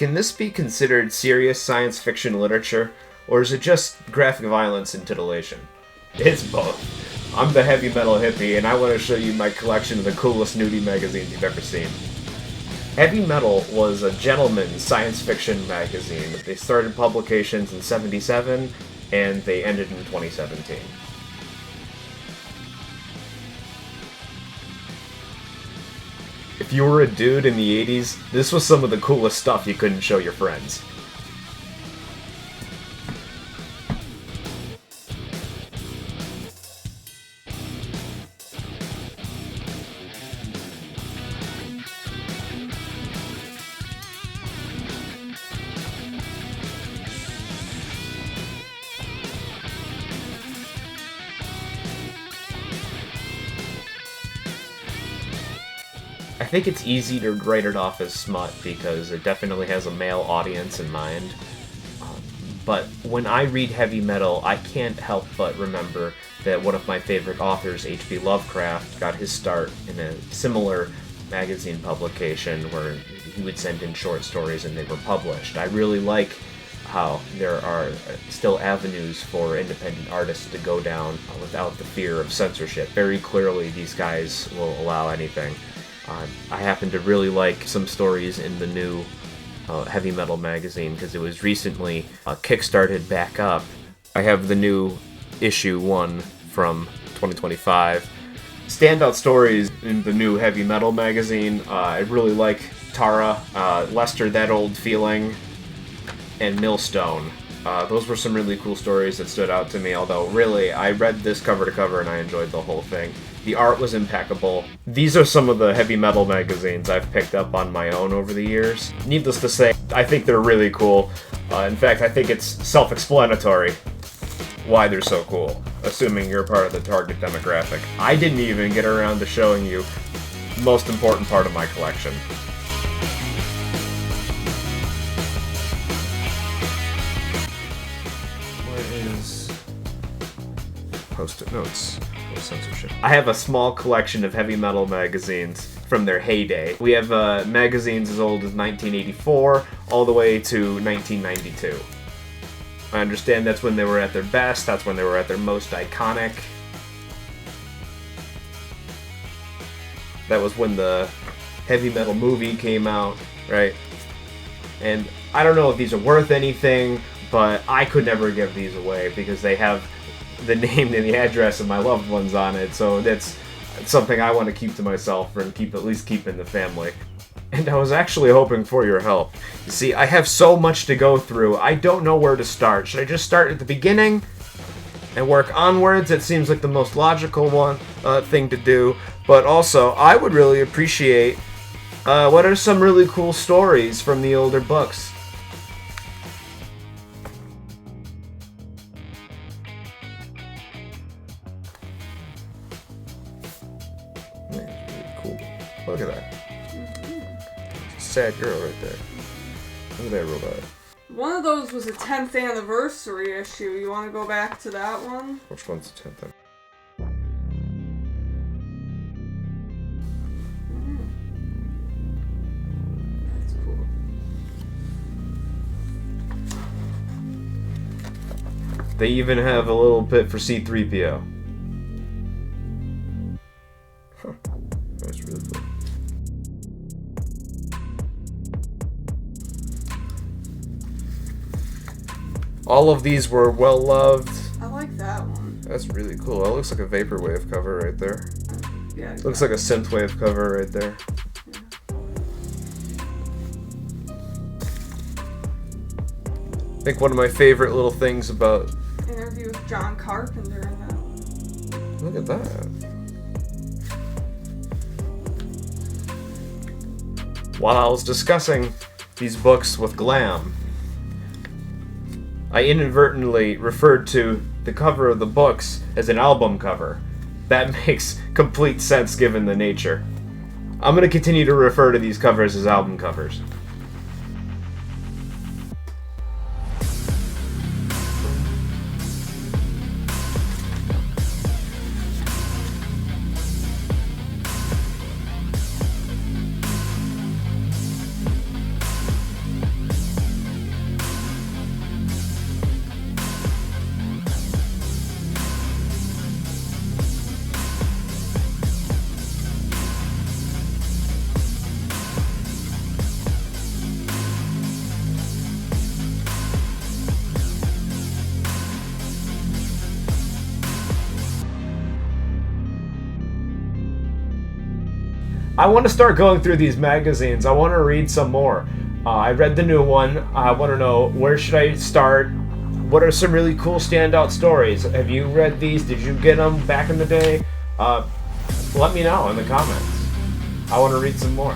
Can this be considered serious science fiction literature, or is it just graphic violence and titillation? It's both. I'm the heavy metal hippie, and I want to show you my collection of the coolest nudie magazines you've ever seen. Heavy Metal was a gentleman's science fiction magazine. They started publications in '77, and they ended in 2017. If you were a dude in the 80s, this was some of the coolest stuff you couldn't show your friends. I think it's easy to write it off as smut because it definitely has a male audience in mind. But when I read Heavy Metal, I can't help but remember that one of my favorite authors, H.P. Lovecraft, got his start in a similar magazine publication where he would send in short stories and they were published. I really like how there are still avenues for independent artists to go down without the fear of censorship. Very clearly, these guys will allow anything. I happen to really like some stories in the new Heavy Metal magazine because it was recently kickstarted back up. I have the new issue 1 from 2025. Standout stories in the new Heavy Metal magazine. I really like Tara, Lester That Old Feeling, and Millstone. Those were some really cool stories that stood out to me, although really, I read this cover to cover and I enjoyed the whole thing. The art was impeccable. These are some of the Heavy Metal magazines I've picked up on my own over the years. Needless to say, I think they're really cool. In fact, I think it's self-explanatory why they're so cool, assuming you're part of the target demographic. I didn't even get around to showing you the most important part of my collection. Where is Post-it notes? No censorship. I have a small collection of Heavy Metal magazines from their heyday. We have magazines as old as 1984 all the way to 1992. I understand that's when they were at their best, that's when they were at their most iconic. That was when the Heavy Metal movie came out, right? And I don't know if these are worth anything, but I could never give these away because they have the name and the address of my loved ones on it, so that's something I want to keep to myself and at least keep in the family. And I was actually hoping for your help. You see, I have so much to go through, I don't know where to start. Should I just start at the beginning and work onwards? It seems like the most logical thing to do, but also, I would really appreciate what are some really cool stories from the older books. Cool. Look at that. Sad girl right there. Look at that robot. One of those was a 10th anniversary issue. You want to go back to that one? Which one's the 10th? That's cool. They even have a little bit for C-3PO. Huh. That's really cool. All of these were well loved. I like that one. That's really cool. That looks like a vaporwave cover right there. Yeah. Looks like a synthwave cover right there. I think one of my favorite little things about... Interview with John Carpenter in that one. Look at that. While I was discussing these books with Glam, I inadvertently referred to the cover of the books as an album cover. That makes complete sense given the nature. I'm going to continue to refer to these covers as album covers. I want to start going through these magazines. I want to read some more. I read the new one. I want to know, where should I start? What are some really cool standout stories? Have you read these? Did you get them back in the day? Let me know in the comments. I want to read some more.